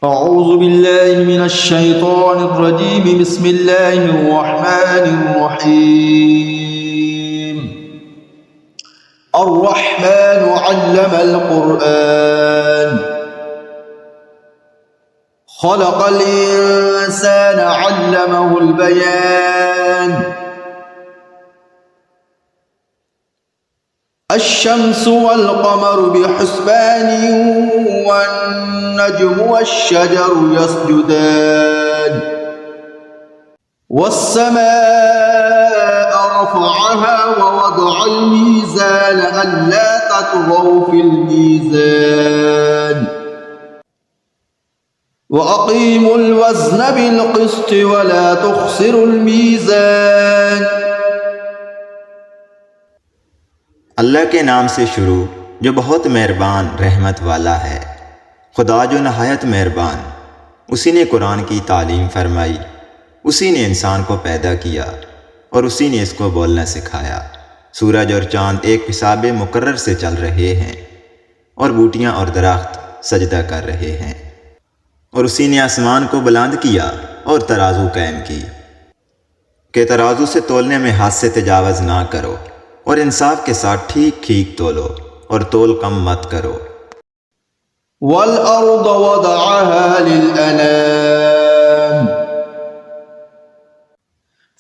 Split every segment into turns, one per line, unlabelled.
أعوذ بالله من الشيطان الرجيم بسم الله الرحمن الرحيم الرحمن علم القرآن خلق الإنسان علمه البيان الشمس والقمر بحسبان والنجم والشجر يسجدان والسماء رفعها ووضع الميزان ألا تطغوا في الميزان وأقيموا الوزن بالقسط ولا تخسروا الميزان।
अल्लाह के नाम से शुरू जो बहुत मेहरबान रहमत वाला है। खुदा जो नहायत मेहरबान, उसी ने कुरान की तालीम फरमाई, उसी ने इंसान को पैदा किया और उसी ने इसको बोलना सिखाया। सूरज और चाँद एक हिसाब मुकर्रर से चल रहे हैं और बूटियाँ और दरख्त सजदा कर रहे हैं। और उसी ने आसमान को बुलंद किया और तराजू कायम की कि तराजू से तोलने में हाथ से तजावज़ ना करो और इंसाफ के साथ ठीक ठीक तोलो और तोल कम मत करो।
वल-अर्द वदअहा लिल-अनाम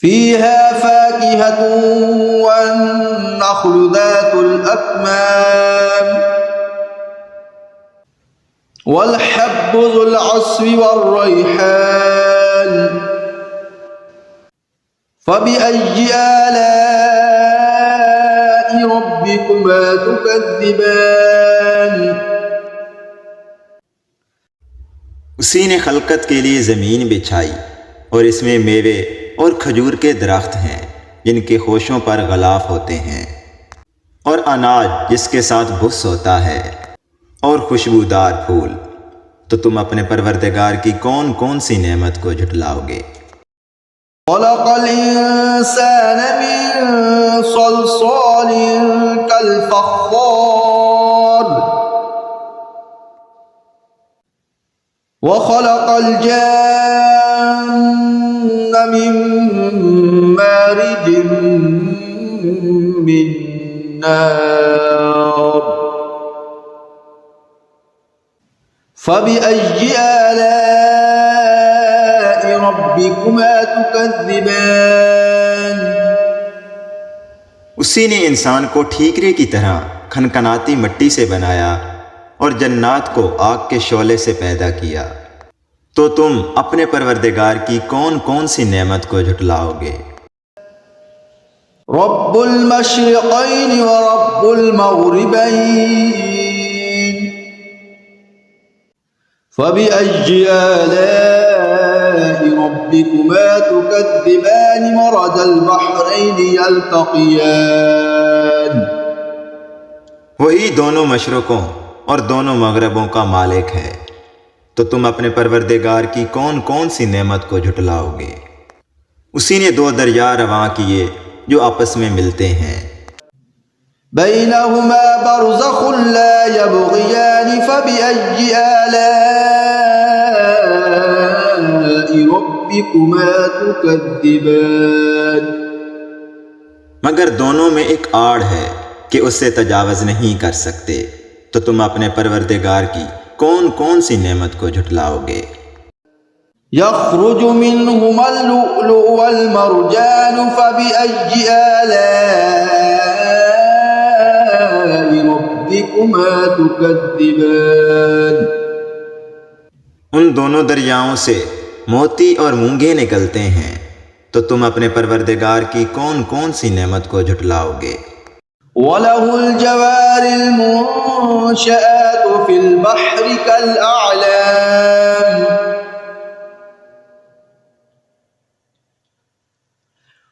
फ़ीहा फ़ाकिहतुन वन-नख़्लु ज़ातुल अक्माम वल-हब्बु ज़ुल-अस्फ़ि वर-रैहान फ़बिअय्यि आलाइ रब्बिकुमा तुकज़्ज़िबान।
उसी ने खलकत के लिए ज़मीन बिछाई और इसमें मेवे और खजूर के दरख्त हैं जिनके खोशों पर गलाफ होते हैं और अनाज जिसके साथ भुस होता है और खुशबूदार फूल। तो तुम अपने परवरदिगार की कौन कौन सी नेमत को झुटलाओगे।
खलक़ल इंसान मिन सलसालिन कल-फ़ख़्ख़ार व खलक़ल जान्न मिन मारिजिन मिन नार फ़बिअय्यि आलाइ रब्बिकुमा तुकज़्ज़िबान।
उसी ने इंसान को ठीकरे की तरह खनखनाती मिट्टी से बनाया और जन्नात को आग के शोले से पैदा किया। तो तुम अपने परवरदिगार की कौन कौन सी नेमत को झुटलाओगे।
रब्बुल मशरिक़ैन व रब्बुल मग़रिबैन फ़बिअय्यि आलाइ रब्बिकुमा तुकज़्ज़िबान मरजल बहरैन यल्तक़ियान।
वही दोनों मशरक़ों और दोनों मगरबों का मालिक है। तो तुम अपने परवरदिगार की कौन कौन सी नेमत को झुटलाओगे। उसी ने दो दरिया रवां किए जो आपस में मिलते हैं।
बैनहुमा बरज़ख़ुन ला यबग़ियान फ़बिअय्यि आलाइ रब्बिकुमा तुकज़्ज़िबान।
मगर दोनों में एक आड़ है कि उससे तजावज़ नहीं कर सकते। तो तुम अपने परवरदिगार की कौन कौन सी नेमत को झुटलाओगे।
यख़्रुजु मिन्हुमल लुअ्लुअु वल मरजान फ़बिअय्यि आलाइ रब्बिकुमा तुकज़्ज़िबान।
उन दोनों दरियाओं से मोती और मूंगे निकलते हैं। तो तुम अपने परवरदिगार की कौन कौन सी नेमत को झुटलाओगे।
वलहुल जवारिल मुनशआतु फिल बहरि कल अअलाम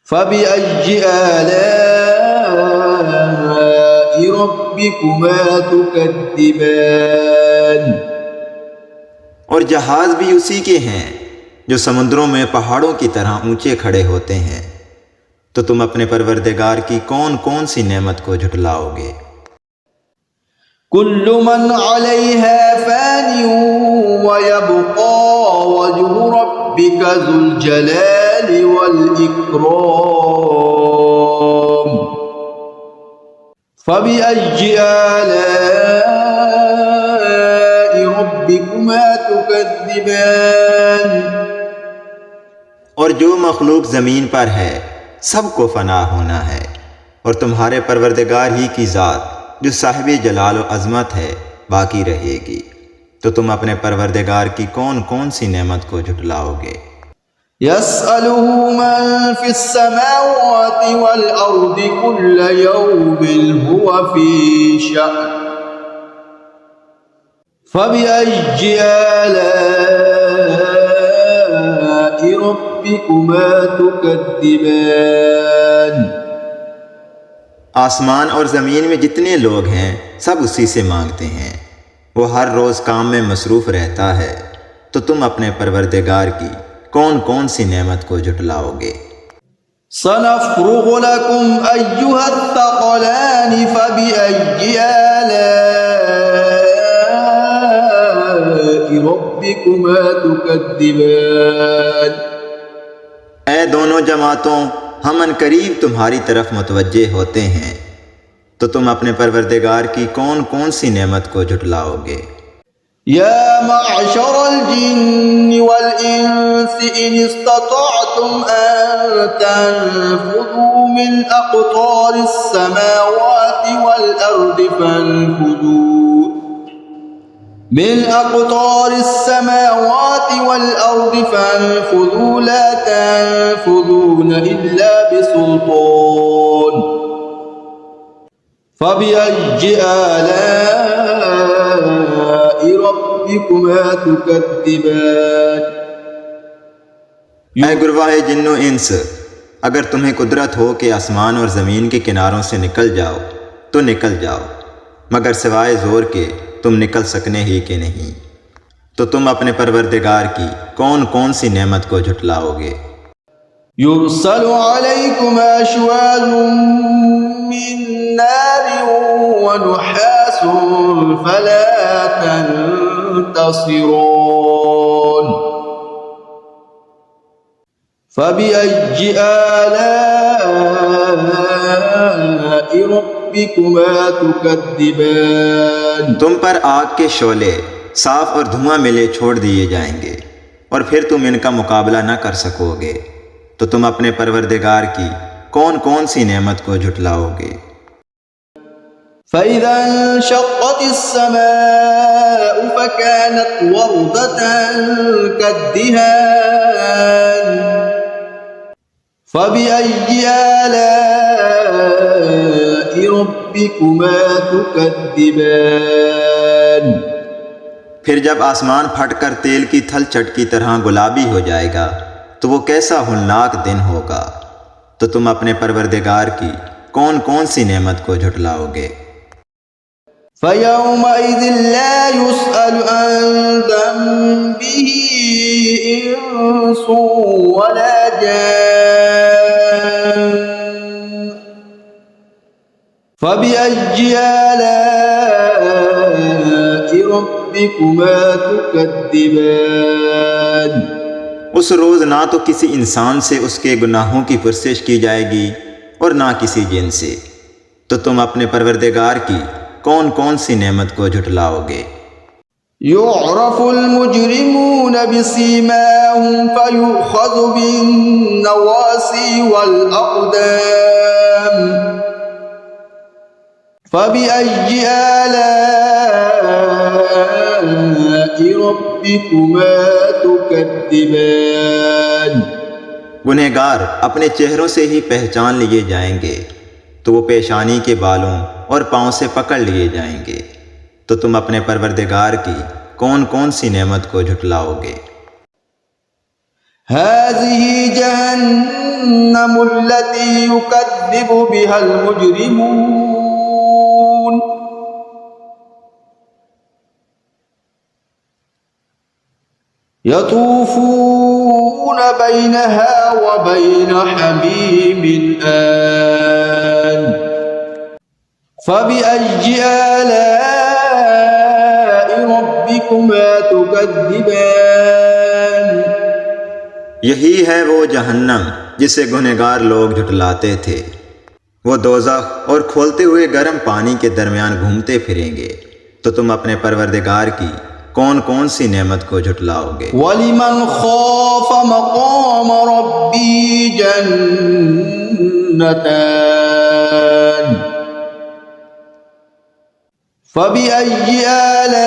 फ़बिअय्यि आलाइ रब्बिकुमा तुकज़्ज़िबान।
और जहाज़ भी उसी के हैं जो समुद्रों में पहाड़ों की तरह ऊंचे खड़े होते हैं। तो तुम अपने परवरदिगार की कौन कौन सी नेमत को झुटलाओगे।
कुल्लु मन अलैहा फ़ानि व यबक़ा वजहु रब्बिका ज़ुल जलालि वल इकराम फ़बिअय्यि आलाइ रब्बिकुमा तुकज़्ज़िबान।
और जो मखलूक ज़मीन पर है सबको फना होना है, और तुम्हारे परवरदिगार ही की ज़ात जो साहिब जलाल व अज़मत है बाकी रहेगी। तो तुम अपने परवरदिगार की कौन कौन सी नेमत को झुटलाओगे?
यस्अलुहु मन फ़िस्समावाति वल अर्दि कुल्ल यौमिन हुवा फ़ी शअन फ़बिअय्यि आलाइ रब्बिकुमा तुकज़्ज़िबान।
आसमान और ज़मीन में जितने लोग हैं सब उसी से मांगते हैं, वो हर रोज़ काम में मसरूफ़ रहता है। तो तुम अपने परवरदिगार की कौन कौन सी नेमत को झुटलाओगे?
सनफ़्रुग़ु लकुम अय्युहत्थक़लानि फ़बिअय्यि आलाइ रब्बिकुमा तुकज़्ज़िबान।
ऐ दोनों जमातों, हम अनकरीब तुम्हारी तरफ मुतवज्जे होते हैं। तो तुम अपने परवरदिगार की कौन कौन सी नेमत को झुटलाओगे?
या मअशरल जिन्नि वल इंसि इन इस्ततअतुम अन तनफुज़ू मिन अक़तारिस समावाति वल अर्दि फन्फुज़ू मिन अक़तारिस समावाति वल अर्दि फन्फुज़ू ला तनफुज़ून इल्ला बिसुल्तान फ़बिअय्यि आलाइ रब्बिकुमा तुकज़्ज़िबान।
ऐ गुरवाहे जिन्नो इंस, अगर तुम्हें कुदरत हो कि आसमान और ज़मीन के किनारों से निकल जाओ तो निकल जाओ, मगर सिवाय ज़ोर के तुम निकल सकने ही के नहीं। तो तुम अपने परवरदिगार की कौन कौन सी नेमत को झुटलाओगे?
युरसलु अलैकुमा शुवाज़ुम मिन नारिन व नुहासुन फला तंतसिरून फ़बिअय्यि आलाइ रब्बिकुमा तुकज़्ज़िबान।
तुम पर आग के शोले साफ और धुआं मिले छोड़ दिए जाएंगे, और फिर तुम इनका मुकाबला न कर सकोगे। तो तुम अपने परवरदिगार की कौन कौन सी नेमत को झुटलाओगे?
फ़इज़ा इंशक़्क़तिस समाउ फ़कानत वरदतन कद्दिहान फ़बिअय्यि आलाइ रब्बिकुमा तुकज़्ज़िबान।
फिर जब आसमान फटकर तेल की थल चट की तरह गुलाबी हो जाएगा तो वो कैसा होलनाक दिन होगा। तो तुम अपने परवरदिगार की कौन कौन सी नेमत को झुटलाओगे?
फ़यौमइज़िन ला युस्अलु अन ज़ंबिही इंसुन वला जान फ़बिअय्यि आलाइ रब्बिकुमा तुकज़्ज़िबान।
उस रोज़ ना तो किसी इंसान से उसके गुनाहों की पुरसिश की जाएगी और ना किसी जिन से। तो तुम अपने परवरदिगार की कौन कौन सी नेमत को झुटलाओगे?
युअरफ़ुल मुजरिमून बिसीमाहुम फ़युख़ज़ु बिन्नवासी वल अक़दाम फ़बिअय्यि आलाइ रब्बिकुमा तुकज़्ज़िबान।
गुनहगार अपने चेहरों से ही पहचान लिए जाएंगे, तो वो पेशानी के बालों और पाँव से पकड़ लिए जाएंगे। तो तुम अपने परवरदिगार की कौन कौन सी नेमत को झुटलाओगे?
हाज़िही जहन्नमुल्लती युकज़्ज़िबु बिहल मुजरिमून यतूफून बैनहा व बैन हमीमिन आन फ़बिअय्यि आलाइ ربكما تكذبان
यही है वो जहन्नम जिसे गुनहगार लोग झुटलाते थे। वो दोज़ख और खोलते हुए गर्म पानी के दरमियान घूमते फिरेंगे। तो तुम अपने परवरदिगार की कौन कौन सी नेमत को झुटलाओगे।
वलिमन खौफ मक़ाम रब्बी जन्नतान फबिअय्यि आलाइ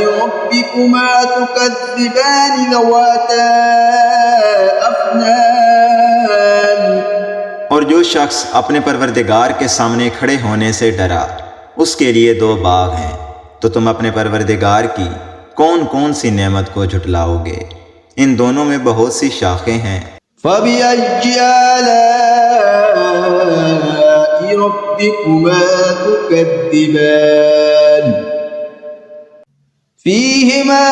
रब्बिकुमा तुकज़्ज़िबान ज़वाता अफ़नान।
और जो शख्स अपने परवरदिगार के सामने खड़े होने से डरा, उसके लिए दो बाग हैं। तो तुम अपने परवरदिगार की कौन कौन सी नेमत को झुटलाओगे। इन दोनों में बहुत सी शाखें हैं।
फबिअय्यि आलाइ रब्बिकुमा तुकज़्ज़िबान फ़ीहिमा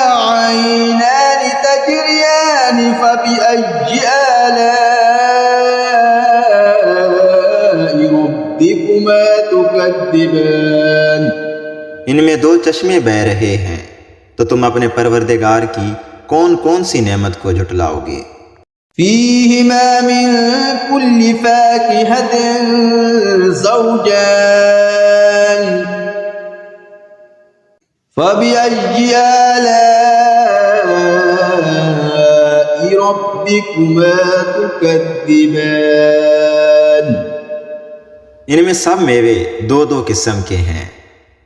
ऐनान तजरियान फबिअय्यि आलाइ रब्बिकुमा तुकज़्ज़िबान।
इनमें दो चश्मे बह रहे हैं। तो तुम अपने परवरदिगार की कौन कौन सी नेमत को झुटलाओगे।
फ़ीहिमा मिन कुल्लि फ़ाकिहतिन ज़ौजान फबिअय्यि आलाइ रब्बिकुमा तुकज़्ज़िबान।
इनमें सब मेवे दो दो किस्म के हैं।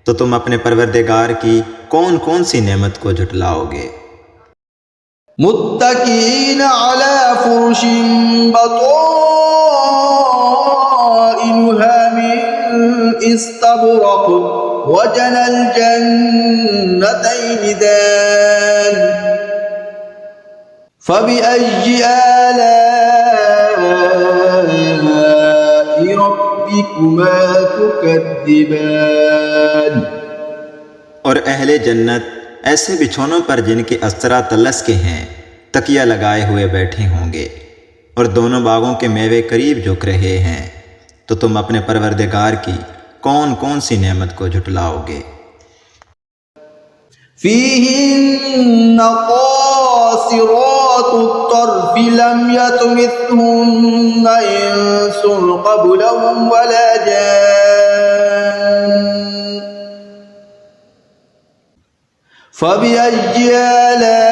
तो तुम अपने परवरदिगार की कौन कौन सी नेमत को झुटलाओगे।
मुत्तकीन अला फुरुशिन बताइनुहा मिन इस्तबरक़ वजनल जन्नतैन दान फबिअय्यि आलाइ रब्बिकुमा तुकज़्ज़िबान।
और अहले जन्नत ऐसे बिछौनों पर जिनके अस्तरा तलस के हैं, तकिया लगाए हुए बैठे होंगे और दोनों बागों के मेवे करीब झुक रहे हैं। तो तुम अपने परवरदिगार की कौन कौन सी नेमत को झुटलाओगे।
फ़ीहिन्न क़ासिरातुत तर्फ़ लम यतमिथहुन्न इंसुन क़ब्लहुम वला जान फबिअय्यि आलाइ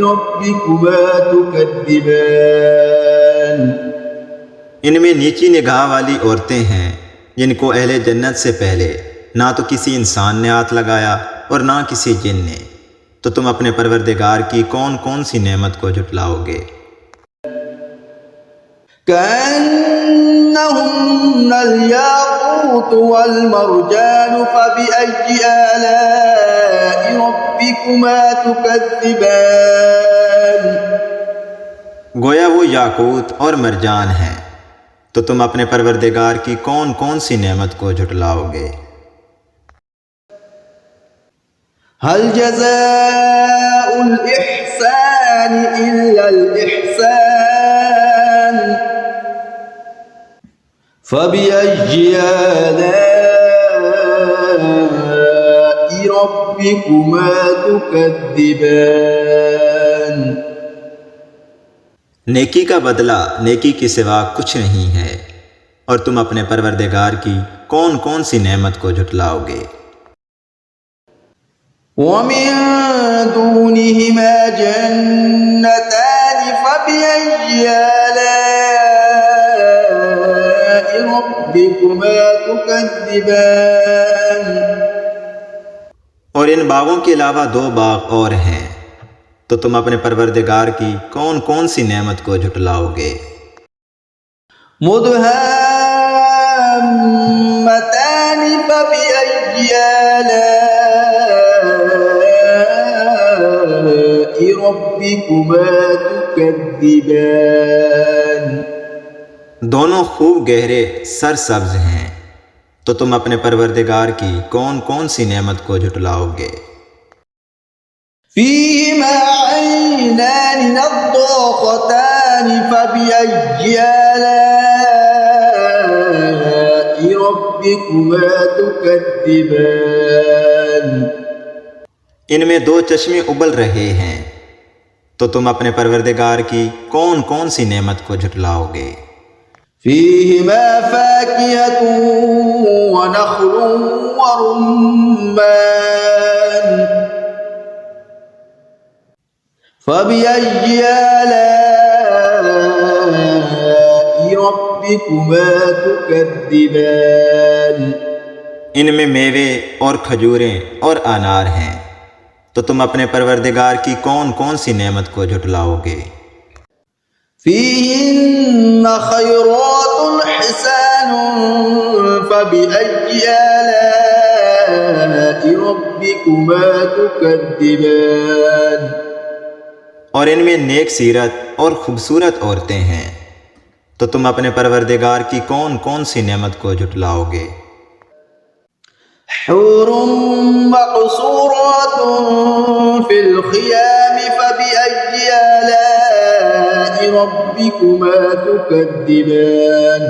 रब्बिकुमा तुकज़्ज़िबान।
इनमें नीची निगाह वाली औरतें हैं जिनको अहले जन्नत से पहले ना तो किसी इंसान ने हाथ लगाया और ना किसी जिन ने। तो तुम अपने परवरदिगार की कौन कौन सी नेमत को झुटलाओगे।
कअन्नहुन्नल याक़ूत वल मरजान फबिअय्यि आलाइ रब्बिकुमा तुकज़्ज़िबान।
गोया वो याकूत और मरजान हैं। तो तुम अपने परवरदिगार की कौन कौन सी नेमत को झुटलाओगे।
हल जज़ाउल इहसान इल्लल इहसान फबिअय्यि आलाइ रब्बिकुमा तुकज़्ज़िबान।
नेकी का बदला नेकी के सिवा कुछ नहीं है। और तुम अपने परवरदिगार की कौन कौन सी नेमत को झुटलाओगे।
वमिन दूनिहिमा जन्नतान फबिअय्यि आलाइ रब्बिकुमा तुकज़्ज़िबान।
और इन बागों के अलावा दो बाग और हैं। तो तुम अपने परवरदिगार की कौन कौन सी नेमत को झुटलाओगे।
मुदहाम्मतान फबिअय्यि आलाइ रब्बिकुमा तुकज़्ज़िबान।
दोनों खूब गहरे सरसब्ज हैं। तो तुम अपने परवरदिगार की कौन कौन सी नेमत को झुटलाओगे।
फ़ीहिमा ऐनान नज़्ज़ाक़तान फबिअय्यि आलाइ ربكما تكذبان
इनमें दो चश्मे उबल रहे हैं, तो तुम अपने परवरदिगार की कौन कौन सी नेमत को झुटलाओगे।
فيهما فاكهة ونخل ورمان فبأي آلاء ربكما تكذبان
इनमें मेवे और खजूरें और अनार हैं, तो तुम अपने परवरदिगार की कौन कौन सी नेमत को झुटलाओगे।
فيهن خيرات حسان فبأي آلاء ربكما تكذبان
और इनमें नेक सीरत और खूबसूरत औरतें हैं, तो तुम अपने परवरदिगार की कौन कौन सी नेमत को झुटलाओगे।
حور مقصورات في الخيام فبأي آلاء ربكما تكذبان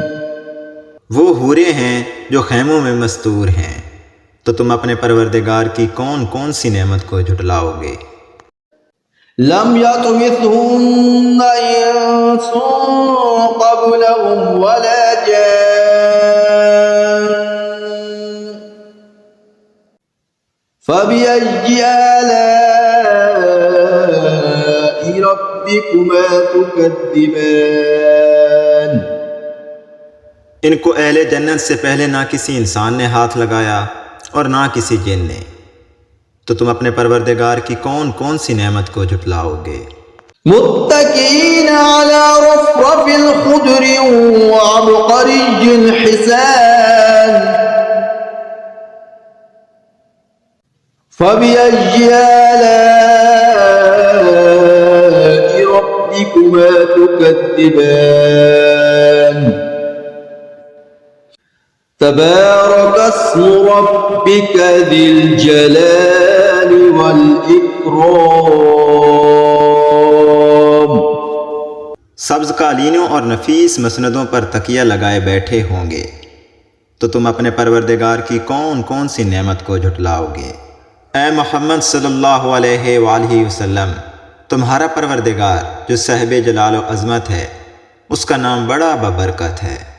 वो हूरें हैं जो खैमों में मस्तूर हैं, तो तुम अपने परवरदिगार की कौन कौन सी नेमत को झुटलाओगे।
لم يطمثهن إنس قبلهم ولا جان فبأي آلاء ربكما تكذبان
इनको अहले जन्नत से पहले ना किसी इंसान ने हाथ लगाया और ना किसी जिन ने, तो तुम अपने परवरदिगार की कौन कौन सी नेमत को झुटलाओगे।
متكئين على رفرف خضر وعبقري حسان فبأي آلاء ربكما تكذبان تبارك اسم ربك ذي الجلال والإكرام
सब्ज कालीनों और नफीस मसनदों पर तकिया लगाए बैठे होंगे, तो तुम अपने परवरदिगार की कौन कौन सी नेमत को झुटलाओगे। ए मोहम्मद सल्लल्लाहु अलैहि वसल्लम, तुम्हारा परवरदिगार जो साहिब जलाल व अज़मत है, उसका नाम बड़ा बबरकत है।